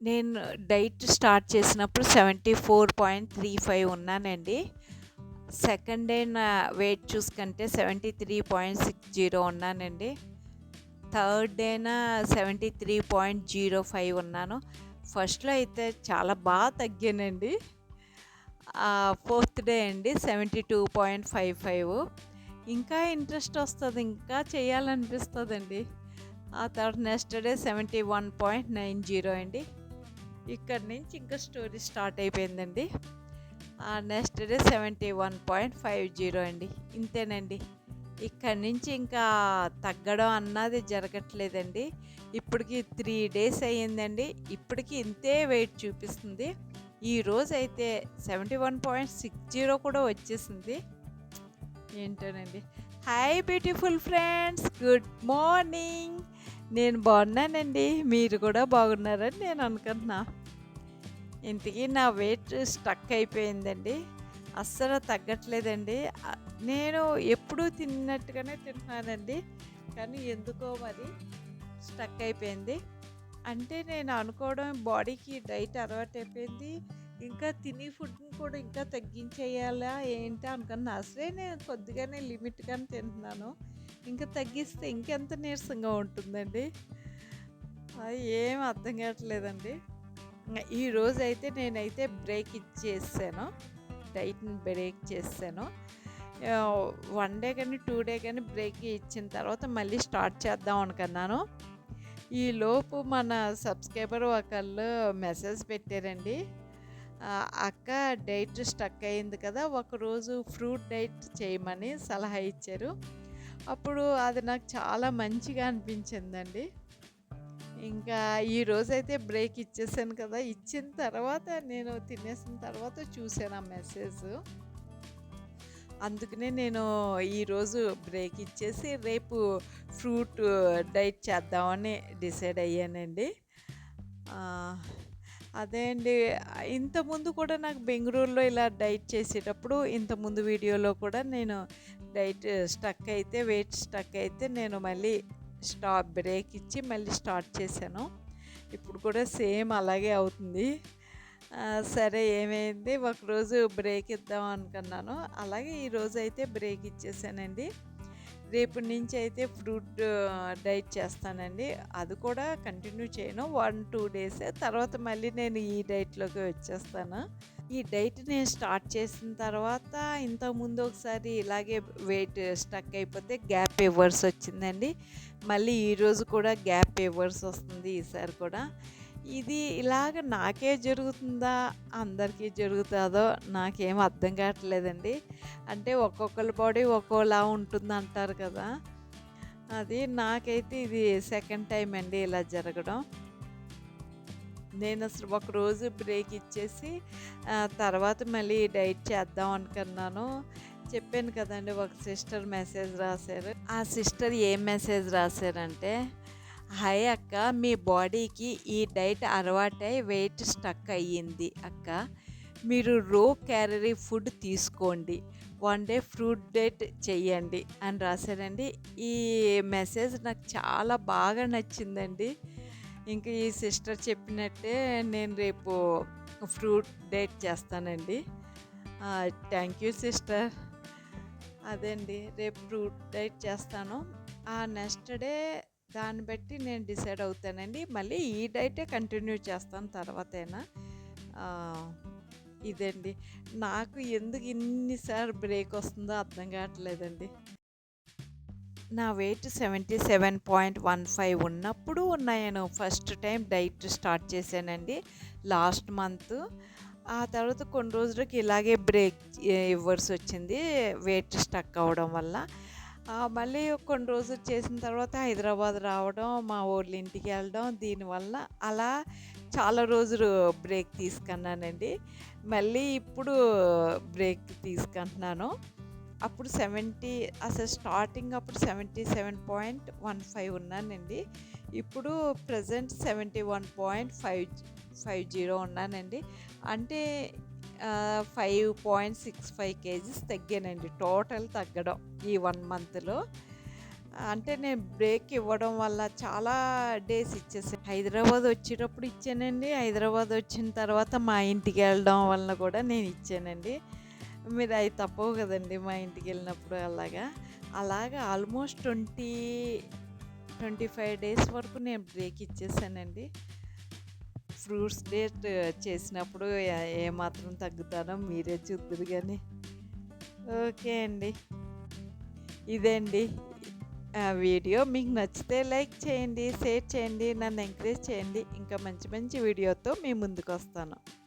నేను diet start చేసినప్పుడు 74.35 ఉన్నానండి. సెకండ్ డే నా వెయిట్ చూసుకుంటే 73.60 ఉన్నానండి. థర్డ్ డేన 73.05 ఉన్నాను. ఫస్ట్‌లో అయితే చాలా తగ్గానండి. ఫోర్త్ డే అండి 72.55. ఇంకా ఇంట్రెస్ట్ వస్తది. ఇంకా చేయాలనిపిస్తదండి. ఆ తర్వాత నెక్స్ట్ డే 71.90 అండి. ఇక్కడి నుంచి ఇంకా స్టోరీ స్టార్ట్ అయిపోయిందండి. నెక్స్ట్ డే 71.50 అండి. ఇంతేనండి. ఇక్కడి నుంచి ఇంకా తగ్గడం అన్నది జరగట్లేదండి. ఇప్పటికి 3 డేస్ అయ్యిందండి. ఇప్పటికి ఇంతే వెయిట్ చూపిస్తుంది. ఈరోజైతే 71.60 కూడా వచ్చేసింది. ఏంటోనండి. Hi beautiful friends. Good morning. నేను బాగున్నానండి. మీరు కూడా బాగున్నారని నేను అనుకుంటున్నా. ఇంతకీ నా వెయిట్ స్టక్ అయిపోయిందండి. అస్సలు తగ్గట్లేదండి. నేను ఎప్పుడూ తిన్నట్టుగానే తింటున్నానండి. కానీ ఎందుకో మరి స్టక్ అయిపోయింది. అంటే నేను అనుకోవడం బాడీకి డైట్ అలవాటైపోయింది. ఇంకా తినే ఫుడ్‌ని కూడా ఇంకా తగ్గించేయాలా ఏంటా అనుకున్నా. అసలే నేను కొద్దిగానే లిమిట్‌గానే తింటున్నాను. ఇంకా తగ్గిస్తే ఇంకెంత నీరసంగా ఉంటుందండి. అది ఏం అర్థం కావట్లేదండి. ఈరోజైతే నేనైతే బ్రేక్ ఇచ్చేసాను. డైట్‌ని బ్రేక్ చేసేసాను. 1 డే కానీ, 2 డే కానీ బ్రేక్ ఇచ్చిన తర్వాత మళ్ళీ స్టార్ట్ చేద్దాం అనుకున్నాను. ఈలోపు మన సబ్స్క్రైబర్ ఒకళ్ళు మెసేజ్ పెట్టారండి. అక్క డైట్ స్టక్ అయింది కదా! ఒకరోజు ఫ్రూట్ డైట్ చేయమని సలహా ఇచ్చారు. అప్పుడు అది నాకు చాలా మంచిగా అనిపించిందండి. ఇంకా ఈరోజైతే బ్రేక్ ఇచ్చేసాను కదా! ఇచ్చిన తర్వాత నేను తినేసిన తర్వాత చూసాను ఆ మెసేజు. అందుకనే నేను ఈరోజు బ్రేక్ ఇచ్చేసి రేపు ఫ్రూట్ డైట్ చేద్దామని డిసైడ్ అయ్యానండి. అదే అండి. ఇంతకుముందు కూడా నాకు బెంగుళూరులో ఇలా డైట్ చేసేటప్పుడు ఇంతకుముందు వీడియోలో కూడా నేను డైట్ స్టక్ అయితే వెయిట్ స్టక్ అయితే నేను మళ్ళీ బ్రేక్ ఇచ్చి మళ్ళీ స్టార్ట్ చేశాను. ఇప్పుడు కూడా సేమ్ అలాగే అవుతుంది. సరే ఏమైంది ఒకరోజు బ్రేక్ ఇద్దాం అనుకున్నాను. అలాగే ఈరోజైతే బ్రేక్ ఇచ్చేసానండి. రేపటి నుంచి అయితే ఫ్రూట్ డైట్ చేస్తానండి. అది కూడా కంటిన్యూ చేయను. 1, 2 డేసే. తర్వాత మళ్ళీ నేను ఈ డైట్‌లోకి వచ్చేస్తాను. ఈ డైట్ నేను స్టార్ట్ చేసిన తర్వాత ఇంతకుముందు ఒకసారి ఇలాగే వెయిట్ స్టక్ అయిపోతే గ్యాప్ ఇవ్వాల్సొచ్చిందండి. మళ్ళీ ఈరోజు కూడా గ్యాప్ ఇవ్వాల్సొస్తుంది ఈసారి కూడా. ఇది ఇలాగ నాకే జరుగుతుందా? అందరికీ జరుగుతాదో నాకేం అర్థం కావట్లేదండి. అంటే ఒక్కొక్కళ్ళ బాడీ ఒక్కోలా ఉంటుందంటారు కదా! అది నాకైతే ఇది సెకండ్ టైమ్ అండి ఇలా జరగడం. నేనసలు ఒకరోజు బ్రేక్ ఇచ్చేసి తర్వాత మళ్ళీ డైట్ చేద్దాం అనుకున్నాను. చెప్పాను కదండీ! ఒక సిస్టర్ మెసేజ్ రాశారు. ఆ సిస్టర్ ఏం మెసేజ్ రాశారంటే, హాయ్ అక్క, మీ బాడీకి ఈ డైట్ అలవాటై వెయిట్ స్టక్ అయ్యింది అక్క. మీరు లో క్యాలరీ ఫుడ్ తీసుకోండి. 1 డే ఫ్రూట్ డైట్ చెయ్యండి అని రాశారండి. ఈ మెసేజ్ నాకు చాలా బాగా నచ్చిందండి. ఇంక ఈ సిస్టర్ చెప్పినట్టే నేను రేపు ఫ్రూట్ డైట్ చేస్తానండి. Thank you sister. అదే అండి. రేపు ఫ్రూట్ డైట్ చేస్తాను. నెక్స్ట్ డే దాన్ని బట్టి నేను డిసైడ్ అవుతానండి. మళ్ళీ ఈ డైటే కంటిన్యూ చేస్తాను తర్వాతైనా. ఆహ్, ఇదండి. నాకు ఎందుకు ఇన్ని సార్లు బ్రేక్ వస్తుందో అర్థం కావట్లేదండి. నా వెయిట్ 77.15 ఉన్నప్పుడు నేను ఫస్ట్ టైం డైట్ స్టార్ట్ చేశానండి లాస్ట్ మంత్. ఆ తర్వాత కొన్ని రోజులకి ఇలాగే బ్రేక్ ఇవ్వాల్సొచ్చింది వెయిట్ స్టక్ అవ్వడం వల్ల. మళ్ళీ కొన్ని రోజులు చేసిన తర్వాత హైదరాబాద్ రావడం, మా వోళ్ళ ఇంటికి వెళ్ళడం, దీనివల్ల అలా చాలా రోజులు బ్రేక్ తీసుకున్నానండి. మళ్ళీ ఇప్పుడు బ్రేక్ తీసుకుంటున్నాను. అప్పుడు అసలు స్టార్టింగ్ అప్పుడు 77.15 ఉన్నానండి. ఇప్పుడు ప్రెజెంట్ 71.50 ఉన్నానండి. అంటే 5.65 కేజీస్ తగ్గానండి. టోటల్ తగ్గడం ఈ 1 మంత్‌లో. అంటే నేను బ్రేక్ ఇవ్వడం వల్ల చాలా డేస్ ఇచ్చేసాను. హైదరాబాద్ వచ్చేటప్పుడు ఇచ్చానండి. హైదరాబాద్ వచ్చిన తర్వాత మా ఇంటికి వెళ్ళడం వల్ల కూడా నేను ఇచ్చానండి. మీరు అవి తప్పవు కదండీ మా ఇంటికి వెళ్ళినప్పుడు అలాగా. అలాగా ఆల్మోస్ట్ 25 డేస్ వరకు నేను బ్రేక్ ఇచ్చేసానండి. ఫ్రూట్స్ డేట్ చేసినప్పుడు ఏమాత్రం తగ్గుతానో మీరే చూద్దురు గానీ. ఓకే అండి. ఇదండి వీడియో. మీకు నచ్చితే లైక్ చేయండి, షేర్ చేయండి, నన్ను ఎంకరేజ్ చేయండి. ఇంకా మంచి మంచి వీడియోతో మీ ముందుకొస్తాను.